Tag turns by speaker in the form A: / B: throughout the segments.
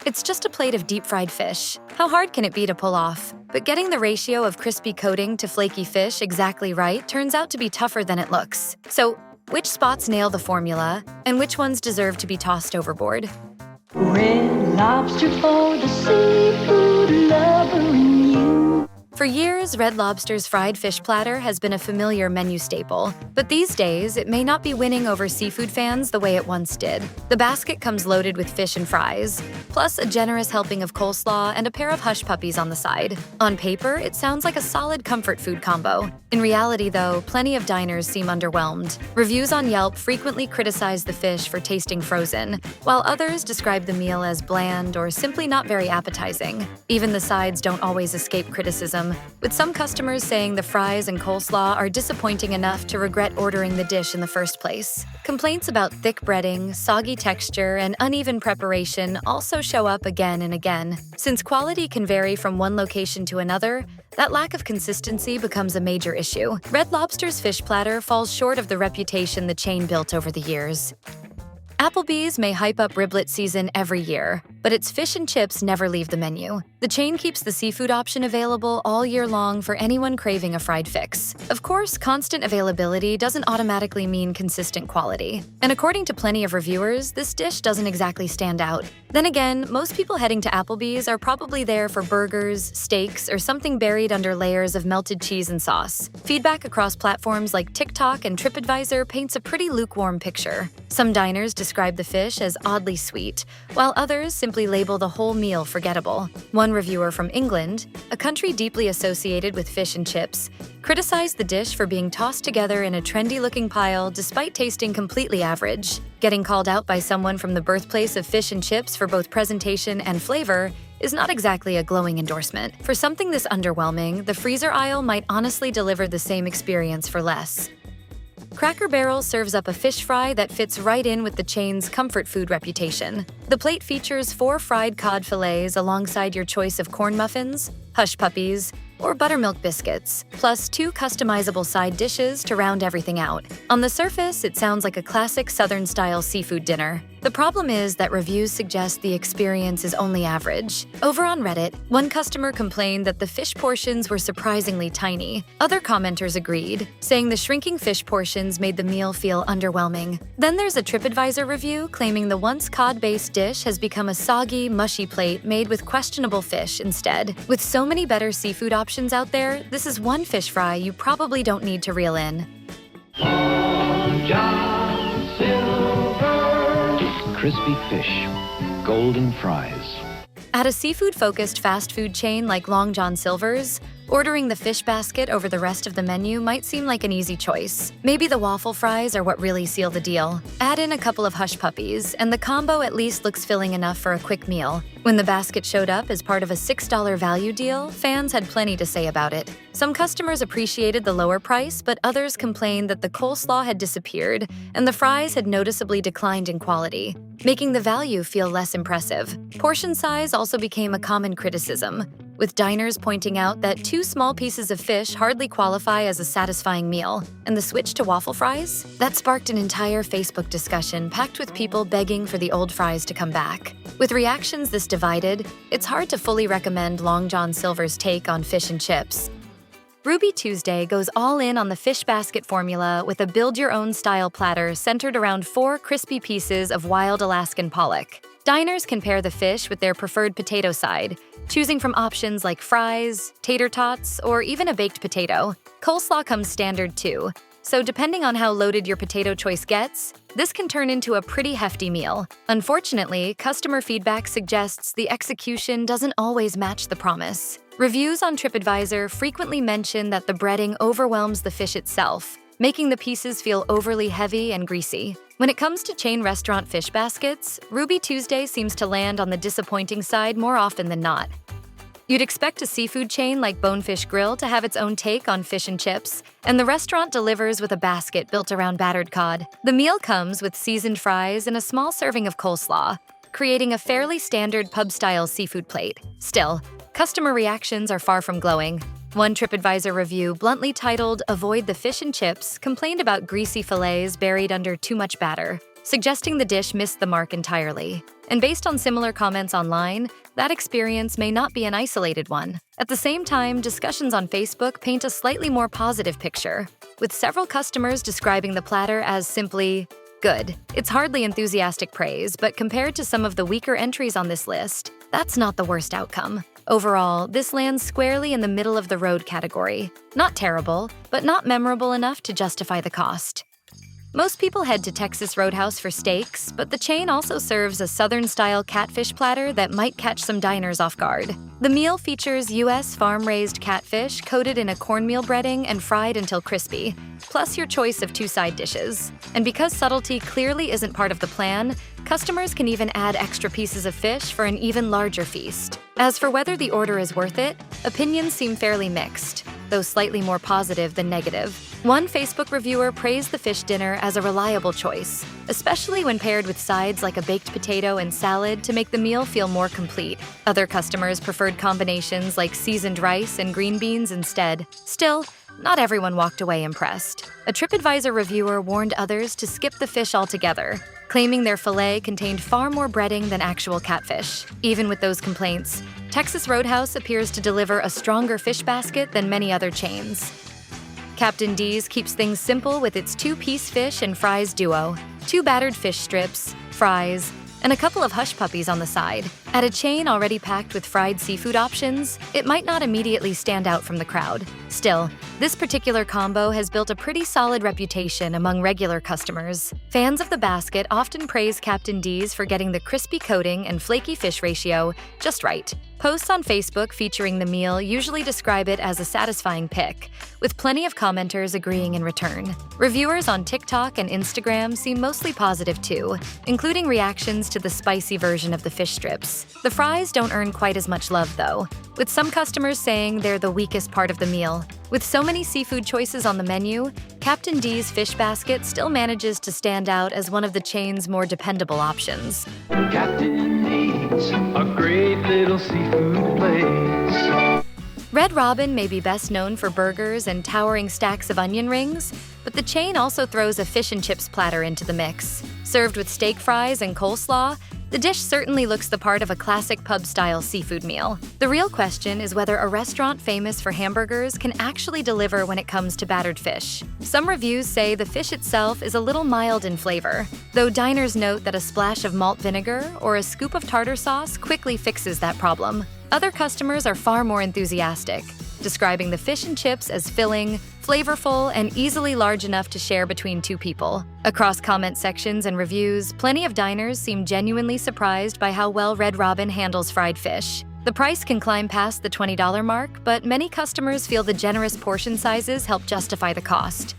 A: It's just a plate of deep-fried fish. How hard can it be to pull off? But getting the ratio of crispy coating to flaky fish exactly right turns out to be tougher than it looks. So, which spots nail the formula, and which ones deserve to be tossed overboard?
B: Red Lobster for the seafood lover in you.
A: For years, Red Lobster's fried fish platter has been a familiar menu staple, but these days, it may not be winning over seafood fans the way it once did. The basket comes loaded with fish and fries, plus a generous helping of coleslaw and a pair of hush puppies on the side. On paper, it sounds like a solid comfort food combo. In reality, though, plenty of diners seem underwhelmed. Reviews on Yelp frequently criticize the fish for tasting frozen, while others describe the meal as bland or simply not very appetizing. Even the sides don't always escape criticism, with some customers saying the fries and coleslaw are disappointing enough to regret ordering the dish in the first place. Complaints about thick breading, soggy texture, and uneven preparation also show up again and again. Since quality can vary from one location to another, that lack of consistency becomes a major issue. Red Lobster's fish platter falls short of the reputation the chain built over the years. Applebee's may hype up riblet season every year, but its fish and chips never leave the menu. The chain keeps the seafood option available all year long for anyone craving a fried fix. Of course, constant availability doesn't automatically mean consistent quality. And according to plenty of reviewers, this dish doesn't exactly stand out. Then again, most people heading to Applebee's are probably there for burgers, steaks, or something buried under layers of melted cheese and sauce. Feedback across platforms like TikTok and TripAdvisor paints a pretty lukewarm picture. Some diners describe the fish as oddly sweet, while others simply label the whole meal forgettable. One reviewer from England, a country deeply associated with fish and chips, criticized the dish for being tossed together in a trendy-looking pile despite tasting completely average. Getting called out by someone from the birthplace of fish and chips for both presentation and flavor is not exactly a glowing endorsement. For something this underwhelming, the freezer aisle might honestly deliver the same experience for less. Cracker Barrel serves up a fish fry that fits right in with the chain's comfort food reputation. The plate features 4 fried cod fillets alongside your choice of corn muffins, hush puppies, or buttermilk biscuits, plus 2 customizable side dishes to round everything out. On the surface, it sounds like a classic Southern-style seafood dinner. The problem is that reviews suggest the experience is only average. Over on Reddit, one customer complained that the fish portions were surprisingly tiny. Other commenters agreed, saying the shrinking fish portions made the meal feel underwhelming. Then there's a TripAdvisor review claiming the once cod-based dish has become a soggy, mushy plate made with questionable fish instead. With so many better seafood options out there, this is one fish fry you probably don't need to reel in.
C: Crispy fish, golden fries.
A: At a seafood-focused fast food chain like Long John Silver's, ordering the fish basket over the rest of the menu might seem like an easy choice. Maybe the waffle fries are what really seal the deal. Add in a couple of hush puppies, and the combo at least looks filling enough for a quick meal. When the basket showed up as part of a $6 value deal, fans had plenty to say about it. Some customers appreciated the lower price, but others complained that the coleslaw had disappeared and the fries had noticeably declined in quality, making the value feel less impressive. Portion size also became a common criticism, with diners pointing out that 2 small pieces of fish hardly qualify as a satisfying meal, and the switch to waffle fries? That sparked an entire Facebook discussion packed with people begging for the old fries to come back. With reactions this divided, it's hard to fully recommend Long John Silver's take on fish and chips. Ruby Tuesday goes all in on the fish basket formula with a build-your-own style platter centered around 4 crispy pieces of wild Alaskan pollock. Diners can pair the fish with their preferred potato side, choosing from options like fries, tater tots, or even a baked potato. Coleslaw comes standard too, so depending on how loaded your potato choice gets, this can turn into a pretty hefty meal. Unfortunately, customer feedback suggests the execution doesn't always match the promise. Reviews on TripAdvisor frequently mention that the breading overwhelms the fish itself, making the pieces feel overly heavy and greasy. When it comes to chain restaurant fish baskets, Ruby Tuesday seems to land on the disappointing side more often than not. You'd expect a seafood chain like Bonefish Grill to have its own take on fish and chips, and the restaurant delivers with a basket built around battered cod. The meal comes with seasoned fries and a small serving of coleslaw, creating a fairly standard pub-style seafood plate. Still, customer reactions are far from glowing. One TripAdvisor review, bluntly titled "Avoid the Fish and Chips," complained about greasy fillets buried under too much batter. suggesting the dish missed the mark entirely. And based on similar comments online, that experience may not be an isolated one. At the same time, discussions on Facebook paint a slightly more positive picture, with several customers describing the platter as simply good. It's hardly enthusiastic praise, but compared to some of the weaker entries on this list, that's not the worst outcome. Overall, this lands squarely in the middle of the road category. Not terrible, but not memorable enough to justify the cost. Most people head to Texas Roadhouse for steaks, but the chain also serves a Southern-style catfish platter that might catch some diners off guard. The meal features U.S. farm-raised catfish coated in a cornmeal breading and fried until crispy, plus your choice of 2 side dishes. And because subtlety clearly isn't part of the plan, customers can even add extra pieces of fish for an even larger feast. As for whether the order is worth it, opinions seem fairly mixed, though slightly more positive than negative. One Facebook reviewer praised the fish dinner as a reliable choice, especially when paired with sides like a baked potato and salad to make the meal feel more complete. Other customers preferred combinations like seasoned rice and green beans instead. Still, not everyone walked away impressed. A TripAdvisor reviewer warned others to skip the fish altogether, claiming their fillet contained far more breading than actual catfish. Even with those complaints, Texas Roadhouse appears to deliver a stronger fish basket than many other chains. Captain D's keeps things simple with its 2-piece fish and fries duo, 2 battered fish strips, fries, and a couple of hush puppies on the side. At a chain already packed with fried seafood options, it might not immediately stand out from the crowd. Still, this particular combo has built a pretty solid reputation among regular customers. Fans of the basket often praise Captain D's for getting the crispy coating and flaky fish ratio just right. Posts on Facebook featuring the meal usually describe it as a satisfying pick, with plenty of commenters agreeing in return. Reviewers on TikTok and Instagram seem mostly positive too, including reactions to the spicy version of the fish strips. The fries don't earn quite as much love though, with some customers saying they're the weakest part of the meal. With so many seafood choices on the menu, Captain D's fish basket still manages to stand out as one of the chain's more dependable options.
D: Captain D's, a great little seafood place.
A: Red Robin may be best known for burgers and towering stacks of onion rings, but the chain also throws a fish and chips platter into the mix. Served with steak fries and coleslaw, the dish certainly looks the part of a classic pub-style seafood meal. The real question is whether a restaurant famous for hamburgers can actually deliver when it comes to battered fish. Some reviews say the fish itself is a little mild in flavor, though diners note that a splash of malt vinegar or a scoop of tartar sauce quickly fixes that problem. Other customers are far more enthusiastic, describing the fish and chips as filling, flavorful, and easily large enough to share between 2 people. Across comment sections and reviews, plenty of diners seem genuinely surprised by how well Red Robin handles fried fish. The price can climb past the $20 mark, but many customers feel the generous portion sizes help justify the cost.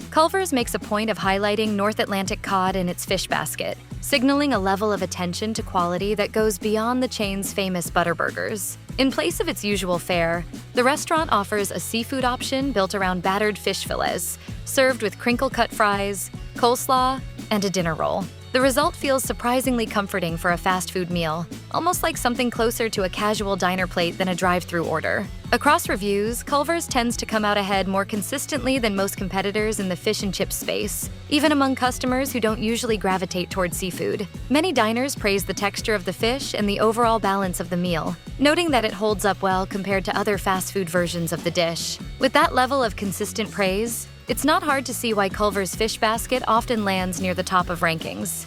A: Culver's makes a point of highlighting North Atlantic cod in its fish basket, signaling a level of attention to quality that goes beyond the chain's famous butterburgers. In place of its usual fare, the restaurant offers a seafood option built around battered fish fillets, served with crinkle-cut fries, coleslaw, and a dinner roll. The result feels surprisingly comforting for a fast food meal, almost like something closer to a casual diner plate than a drive-through order. Across reviews, Culver's tends to come out ahead more consistently than most competitors in the fish and chips space, even among customers who don't usually gravitate towards seafood. Many diners praise the texture of the fish and the overall balance of the meal, noting that it holds up well compared to other fast food versions of the dish. With that level of consistent praise, it's not hard to see why Culver's fish basket often lands near the top of rankings.